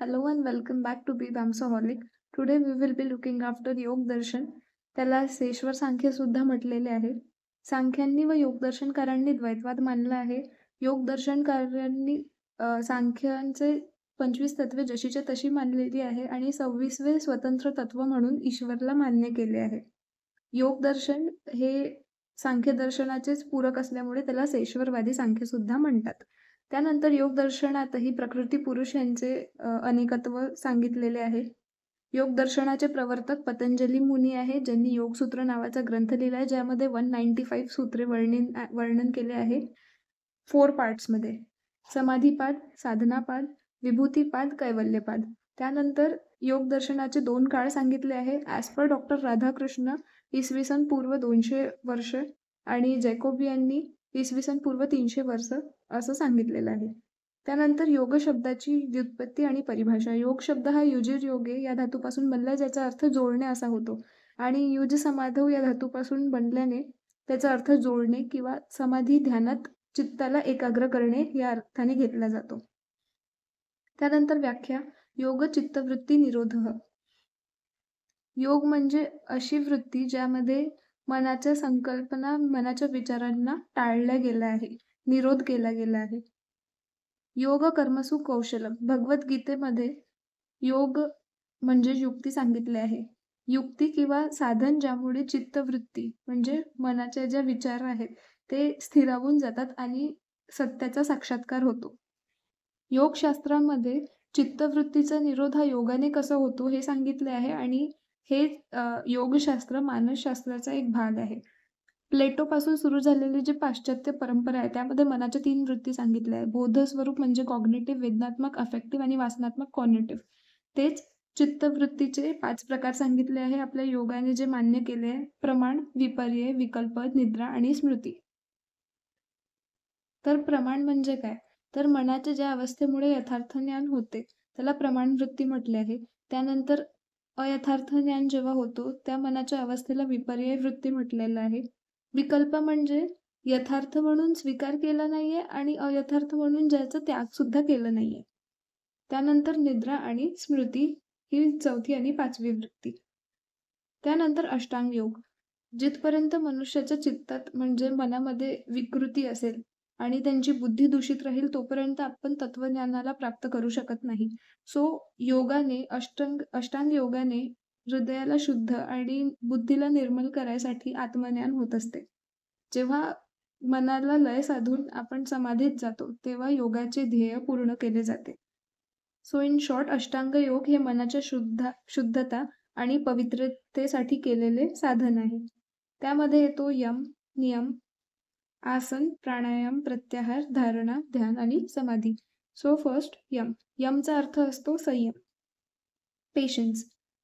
Hello and welcome back to Be Bamsaholic. Today we will be looking after योग दर्शन. त्याला सेश्वर सांख्य सुद्धा म्हटलेले आहे. सांख्यांनी व योगदर्शनकारांनी द्वैतवाद मानला आहे. योगदर्शनकारांनी सांख्यांचे 25 तत्वे जशीच्या तशी मानलेली आहे आणि 26वे स्वतंत्र तत्व म्हणून ईश्वरला मान्य केले आहे. योगदर्शन हे सांख्य दर्शनाचेच पूरक असल्यामुळे त्याला सेश्वरवादी सांख्य सुद्धा म्हणतात. त्यानंतर योगदर्शनातही प्रकृती पुरुष यांचे अनेकत्व सांगितलेले आहे. योगदर्शनाचे प्रवर्तक पतंजली मुनी आहे, ज्यांनी योगसूत्र नावाचा ग्रंथ लिहिला आहे, ज्यामध्ये 195 सूत्रे वर्णन केले आहे 4 पार्ट्समध्ये. समाधीपाद, साधनापाद, विभूतीपाद, कैवल्यपाद. त्यानंतर योगदर्शनाचे 2 काळ सांगितले आहे. ॲज पर डॉक्टर राधाकृष्ण इसवी सन पूर्व 200 वर्ष आणि जॅकोबियांनी इसवी सन पूर्व 300 वर्ष असं सांगितलेलं आहे. त्यानंतर योग शब्दाची व्युत्पत्ती आणि परिभाषा. योग शब्द हा युजिर योगे या धातूपासून बनला, ज्याचा अर्थ जोडणे असा होतो आणि युज समाधव या धातूपासून बनल्याने त्याचा अर्थ जोडणे किंवा समाधी ध्यानात चित्ताला एकाग्र करणे या अर्थाने घेतला जातो. त्यानंतर व्याख्या. योग चित्तवृत्ती निरोध. योग म्हणजे अशी वृत्ती ज्यामध्ये मनाच्या संकल्पना, मनाच्या विचारांना टाळल्या गेल्या आहे, निरोध केला गेला आहे. योग कर्मसु कौशलम. भगवद्गीतेमध्ये योग म्हणजे युक्ती सांगितले आहे. युक्ती किंवा साधन ज्यामुळे चित्तवृत्ती म्हणजे मनाचे जे विचार आहेत ते स्थिरावून जातात आणि सत्याचा साक्षात्कार होतो. योगशास्त्रामध्ये चित्तवृत्तीचा निरोध हा योगाने कसा होतो हे सांगितले आहे आणि हे योगशास्त्र मानसशास्त्राचा एक भाग आहे. प्लेटोपासून सुरू झालेली जी पाश्चात्य परंपरा आहे त्यामध्ये मनाच्या 3 वृत्ती सांगितल्या आहे. बोधस्वरूप म्हणजे कॉग्निटिव्ह, वेदनात्मक अफेक्टिव्ह आणि वासनात्मक कॉग्निटिव्ह. तेच चित्तवृत्तीचे 5 प्रकार सांगितले आहे आपल्या योगाने जे मान्य केले आहे. प्रमाण, विपर्यय, विकल्प, निद्रा आणि स्मृती. तर प्रमाण म्हणजे काय? तर मनाच्या ज्या अवस्थेमुळे यथार्थ ज्ञान होते त्याला प्रमाण वृत्ती म्हटले आहे. त्यानंतर अयथार्थ ज्ञान जेव्हा होतो त्या मनाच्या अवस्थेला विपर्यय वृत्ती म्हटलेलं आहे. विकल्प म्हणजे यथार्थ म्हणून स्वीकार केला नाहीये आणि अयथार्थ म्हणून ज्याचा त्याग सुद्धा केला नाहीये. त्यानंतर निद्रा आणि स्मृती ही 4थी आणि 5वी वृत्ती. त्यानंतर अष्टांग योग. जिथपर्यंत मनुष्याच्या चित्तात म्हणजे मनामध्ये विकृती असेल आणि त्यांची बुद्धी दूषित राहील तोपर्यंत आपण तत्वज्ञानाला प्राप्त करू शकत नाही. सो योगाने अष्टांग योगाने हृदयाला शुद्ध आणि बुद्धीला निर्मल करायसाठी आत्मज्ञान होत असते. जेव्हा मनाला लय साधून आपण समाधीत जातो तेव्हा योगाचे ध्येय पूर्ण केले जाते. सो इन शॉर्ट, अष्टांग योग हे मनाच्या शुद्धता आणि पवित्रतेसाठी केलेले साधन आहे. त्यामध्ये येतो यम, नियम, आसन, प्राणायाम, प्रत्याहार, धारणा, ध्यान आणि समाधी. So first M. यमचा अर्थ असतो संयम, पेशन्स.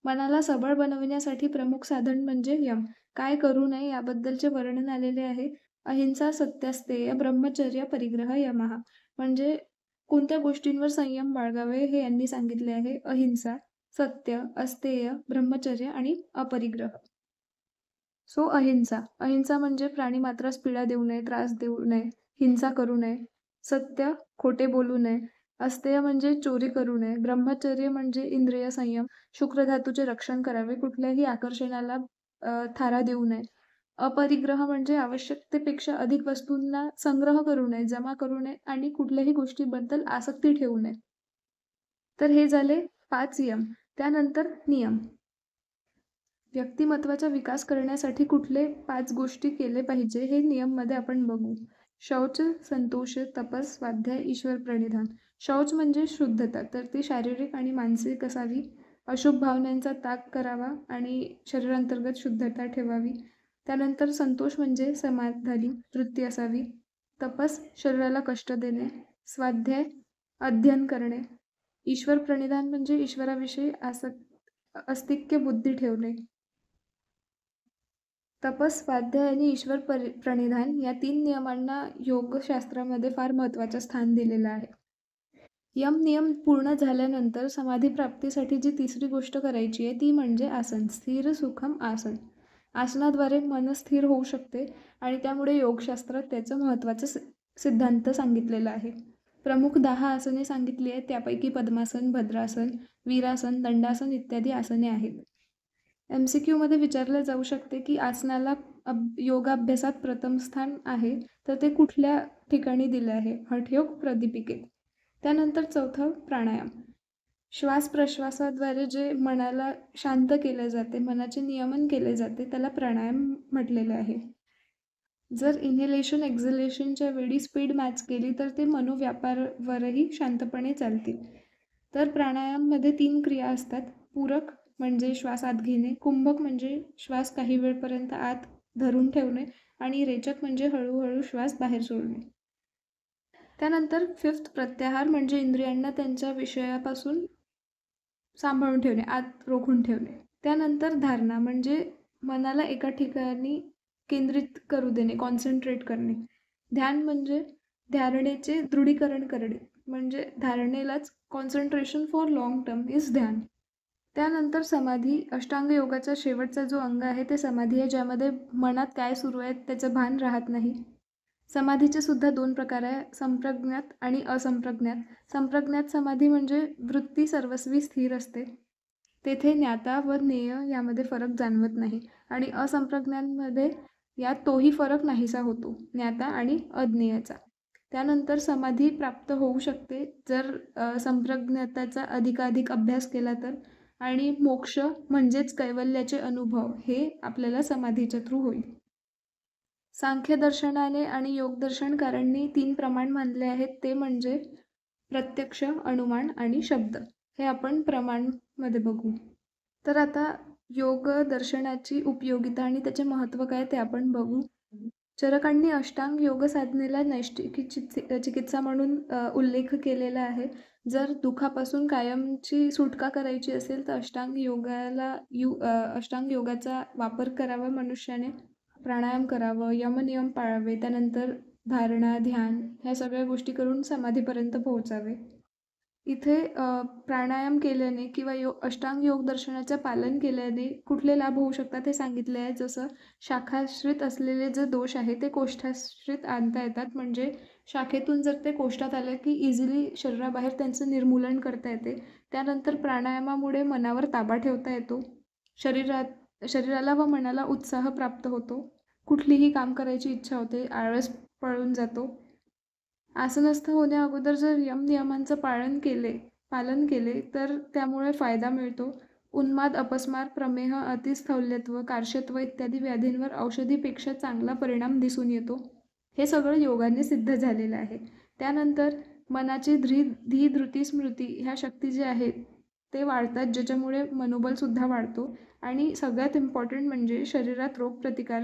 मनाला सबळ बनवण्यासाठी प्रमुख साधन म्हणजे यम. काय करू नये याबद्दलचे वर्णन आलेले आहे. अहिंसा, सत्यास्तेय, ब्रह्मचर्य, परिग्रह, यमः. म्हणजे कोणत्या गोष्टींवर संयम बाळगावे हे यांनी सांगितले आहे. अहिंसा, सत्य, अस्तेय, ब्रह्मचर्य आणि अपरिग्रह. सो अहिंसा म्हणजे प्राणी मात्रास पीडा देऊ नये, त्रास देऊ नये, हिंसा करू नये. सत्य, खोटे बोलू नये. अस्तेय म्हणजे चोरी करू नये. ब्रह्मचर्य म्हणजे इंद्रिय संयम, शुक्रधातूचे रक्षण करावे, कुठल्याही आकर्षणाला थारा देऊ नये. अपरिग्रह म्हणजे आवश्यकतेपेक्षा अधिक वस्तूंना संग्रह करू नये, जमा करू नये आणि कुठल्याही गोष्टीबद्दल आसक्ती ठेवू नये. तर हे झाले 5 यम. त्यानंतर नियम. व्यक्तिमत्वाचा विकास करण्यासाठी कुठले 5 गोष्टी केले पाहिजे हे नियममध्ये आपण बघू. शौच, संतोष, तपस, स्वाध्याय, ईश्वर प्रणिधान. शौच म्हणजे शुद्धता, तर ती शारीरिक आणि मानसिक असावी. अशुभ भावनांचा त्याग करावा आणि शरीरांतर्गत शुद्धता ठेवावी. त्यानंतर संतोष म्हणजे समाधानी वृत्ती असावी. तपस, शरीराला कष्ट देणे. स्वाध्याय, अध्ययन करणे. ईश्वर प्रणिधान म्हणजे ईश्वराविषयी अस्तिक्य बुद्धी ठेवणे. तपस, स्वाध्याय आणि ईश्वर प्रणिधान या 3 नियमांना योगशास्त्रामध्ये फार महत्त्वाचं स्थान दिलेलं आहे. यम नियम पूर्ण झाल्यानंतर समाधी प्राप्तीसाठी जी 3री गोष्ट करायची आहे ती म्हणजे आसन. स्थिर सुखम आसन. आसनाद्वारे मन स्थिर होऊ शकते आणि त्यामुळे योगशास्त्रात त्याचं महत्त्वाचं सिद्धांत सांगितलेला आहे. प्रमुख 10 आसने सांगितली आहेत. त्यापैकी पद्मासन, भद्रासन, वीरासन, दंडासन इत्यादी आसने आहेत. MCQ मध्ये विचारले जाऊ शकते की आसनाला योगाभ्यासात प्रथम स्थान आहे, तर ते कुठल्या ठिकाणी दिले आहे? हठयोग प्रदीपिकेत. त्यानंतर चौथं प्राणायाम. श्वास प्रश्वासाद्वारे जे मनाला शांत केले जाते, मनाचे नियमन केले जाते, त्याला प्राणायाम म्हटलेले आहे. जर इन्हेलेशन एक्झलेशनच्या वेळी स्पीड मॅच केली तर ते मनोव्यापारावरही शांतपणे चालतील. तर प्राणायाममध्ये 3 क्रिया असतात. पूरक म्हणजे श्वास आत घेणे, कुंभक म्हणजे श्वास काही वेळपर्यंत आत धरून ठेवणे आणि रेचक म्हणजे हळूहळू श्वास बाहेर सोडणे. त्यानंतर 5th प्रत्याहार म्हणजे इंद्रियांना त्यांच्या विषयापासून सांभाळून ठेवणे, आत रोखून ठेवणे. त्यानंतर धारणा म्हणजे मनाला एका ठिकाणी केंद्रित करू देणे, कॉन्सन्ट्रेट करणे. ध्यान म्हणजे धारणेचे दृढीकरण करणे, म्हणजे धारणेलाच concentration for long term is ध्यान. त्यानंतर समाधी. अष्टांग योगाचा शेवटचा जो अंग आहे ते समाधी आहे, ज्यामध्ये मनात काय सुरू आहे त्याचं भान राहत नाही. समाधीचे सुद्धा 2 प्रकार आहे, संप्रज्ञात आणि असंप्रज्ञात. संप्रज्ञात समाधी म्हणजे वृत्ती सर्वस्वी स्थिर असते, तेथे ज्ञाता व ज्ञेय यामध्ये फरक जाणवत नाही. आणि असंप्रज्ञातमध्ये यात तोही फरक नाहीसा होतो, ज्ञाता आणि अज्ञेयाचा. त्यानंतर समाधी प्राप्त होऊ शकते जर संप्रज्ञाताचा अधिकाधिक अभ्यास केला तर. आणि मोक्ष म्हणजेच कैवल्याचे अनुभव हे आपल्याला समाधीच्या थ्रू होईल. सांख्यदर्शनाने आणि योगदर्शनकारांनी 3 प्रमाण मानले आहेत, ते म्हणजे प्रत्यक्ष, अनुमान आणि शब्द. हे आपण प्रमाणमध्ये बघू. तर आता योग दर्शनाची उपयोगिता आणि त्याचे महत्त्व काय ते आपण बघू. चरकांनी अष्टांग योग साधनेला नैष्टिक चिकित्सा म्हणून उल्लेख केलेला आहे. जर दुखापासून कायमची सुटका करायची असेल तर अष्टांग योगाचा वापर करावा मनुष्याने. प्राणायाम करावं, यमनियम पाळावे, त्यानंतर धारणा, ध्यान ह्या सगळ्या गोष्टी करून समाधीपर्यंत पोहोचावे. इथे प्राणायाम केल्याने किंवा अष्टांग योग दर्शनाचं पालन केल्याने कुठले लाभ होऊ शकतात हे सांगितले आहे. जसं शाखाश्रित असलेले जे दोष आहे ते कोष्ठाश्रित आणता येतात, म्हणजे शाखेतून जर ते कोष्ठात आलं की इझिली शरीराबाहेर त्यांचं निर्मूलन करता येते. त्यानंतर प्राणायामामुळे मनावर ताबा ठेवता येतो, शरीराला व मनाला उत्साह प्राप्त होतो, कुठलीही काम करायची इच्छा होते, आळस पळून जातो. आसनस्थ होण्या अगोदर जर नियमांचं पालन केले तर त्यामुळे फायदा मिळतो. उन्माद, अपस्मार, प्रमेह, अतिस्थौल्यत्व, कार्शत्व इत्यादी व्याधींवर औषधीपेक्षा चांगला परिणाम दिसून येतो. हे सगळं योगाने सिद्ध झालेलं आहे. त्यानंतर मनाची धी, धृती, स्मृती ह्या शक्ती ज्या आहेत ते वाढतात, ज्याच्यामुळे मनोबलसुद्धा वाढतो. आणि सगळ्यात इम्पॉर्टंट म्हणजे शरीरात रोगप्रतिकार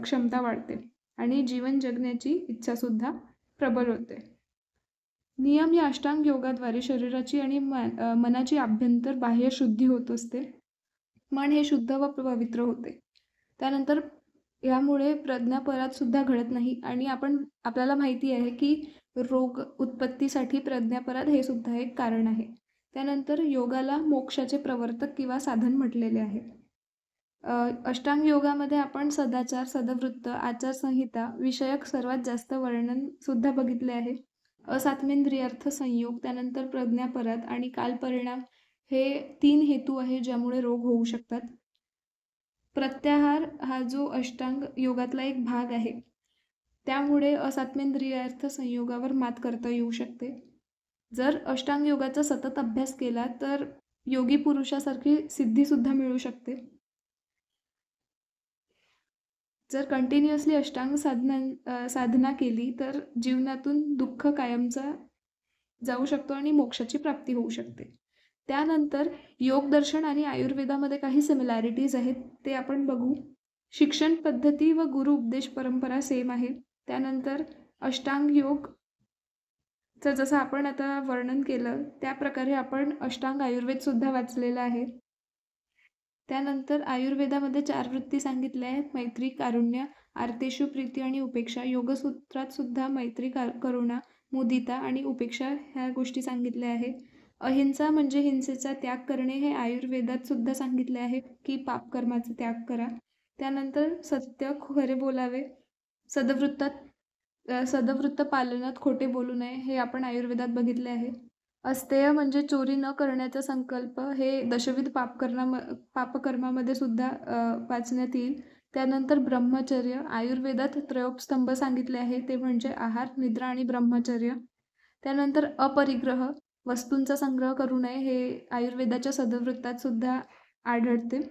क्षमता वाढते आणि जीवन जगण्याची इच्छासुद्धा प्रबल होते. नियम या अष्टांग योगाद्वारे शरीराची आणि मनाची आभ्यंतर बाह्य शुद्धी होत असते. मन हे शुद्ध व पवित्र होते. त्यानंतर यामुळे प्रज्ञापराध सुद्धा घडत नाही. आणि आपल्याला माहिती आहे की रोग उत्पत्तीसाठी प्रज्ञापराध हे सुद्धा एक कारण आहे. त्यानंतर योगाला मोक्षाचे प्रवर्तक किंवा साधन म्हटलेले आहे. अष्टांग योगामध्ये आपण सदाचार, सदवृत्त, आचारसंहिता विषयक सर्वात जास्त वर्णन सुद्धा बघितले आहे. असात्मेंद्रियार्थ संयोग, त्यानंतर प्रज्ञापराध आणि कालपरिणाम हे 3 हेतू आहे ज्यामुळे रोग होऊ शकतात. प्रत्याहार हा जो अष्टांग योगातला एक भाग आहे, त्यामुळे असात्मेंद्रियार्थ संयोगावर मात करता येऊ शकते. जर अष्टांग योगाचा सतत अभ्यास केला तर योगी पुरुषासारखी सिद्धीसुद्धा मिळू शकते. जर कंटिन्युअसली अष्टांग साधना केली तर जीवनातून दुःख कायमचा जाऊ शकतो आणि मोक्षाची प्राप्ती होऊ शकते. त्यानंतर योग दर्शन आणि आयुर्वेदामध्ये काही सिमिलॅरिटीज आहेत, ते आपण बघू. शिक्षण पद्धती व गुरु उपदेश परंपरा सेम आहे. त्यानंतर अष्टांग योगचं जसं आपण आता वर्णन केलं त्या प्रकारे आपण अष्टांग आयुर्वेदसुद्धा वाचलेलं आहे. त्यानंतर आयुर्वेदामध्ये 4 वृत्ती सांगितल्या आहेत: मैत्री, कारुण्य, आर्तेषु प्रीती आणि उपेक्षा. योगसूत्रात सुद्धा मैत्री, करुणा, मुदिता आणि उपेक्षा ह्या गोष्टी सांगितल्या आहेत. अहिंसा म्हणजे हिंसेचा त्याग करणे हे आयुर्वेदात सुद्धा सांगितले आहे की पापकर्माचा त्याग करा. त्यानंतर सत्य, खरे बोलावे, सदवृत्तात सदवृत्त पालनात खोटे बोलू नये हे आपण आयुर्वेदात बघितले आहे. अस्तेय म्हणजे चोरी न करण्याचा संकल्प हे दशविध पापकर्मामध्ये सुद्धा वाचण्यात येईल. त्यानंतर ब्रह्मचर्य आयुर्वेदात त्रयोस्तंभ सांगितले आहे, ते म्हणजे आहार, निद्रा आणि ब्रह्मचर्य. त्यानंतर अपरिग्रह वस्तूंचा संग्रह करू नये हे आयुर्वेदाच्या सदवृत्तात सुद्धा आढळते.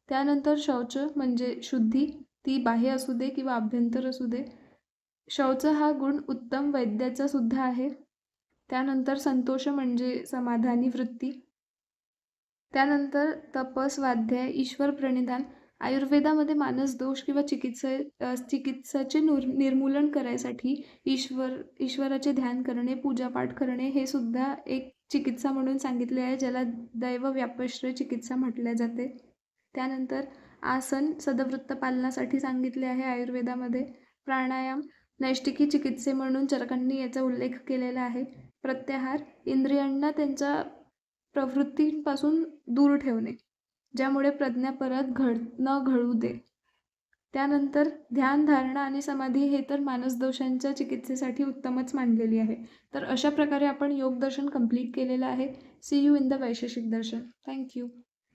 त्यानंतर शौच म्हणजे शुद्धी, ती बाह्य असू दे किंवा आभ्यंतर असू दे. शौच हा गुण उत्तम वैद्याचा सुद्धा आहे. त्यानंतर संतोष म्हणजे समाधानी वृत्ती. त्यानंतर तप, स्वाध्याय, ईश्वर प्रणिधान. आयुर्वेदामध्ये मानस दोष किंवा चिकित्साचे निर्मूलन करायसाठी ईश्वराचे ध्यान करणे, पूजापाठ करणे हे सुद्धा एक चिकित्सा म्हणून सांगितले आहे, ज्याला दैवव्यापश्रय चिकित्सा म्हटले जाते. त्यानंतर आसन सदवृत्त पालनासाठी सांगितले आहे आयुर्वेदामध्ये. प्राणायाम नैष्टिकी चिकित्से म्हणून चरकांनी याचा उल्लेख केलेला आहे. प्रत्याहार इंद्रियांना त्यांच्या प्रवृत्तींपासून दूर ठेवणे, ज्यामुळे प्रज्ञा परत न घडू दे. त्यानंतर ध्यान, धारणा आणि समाधी हे तर मानसदोषांच्या चिकित्सेसाठी उत्तमच मानलेली आहे. तर अशा प्रकारे आपण योग दर्शन कंप्लीट केलेलं आहे. See you in the Vaisheshika दर्शन. थँक्यू.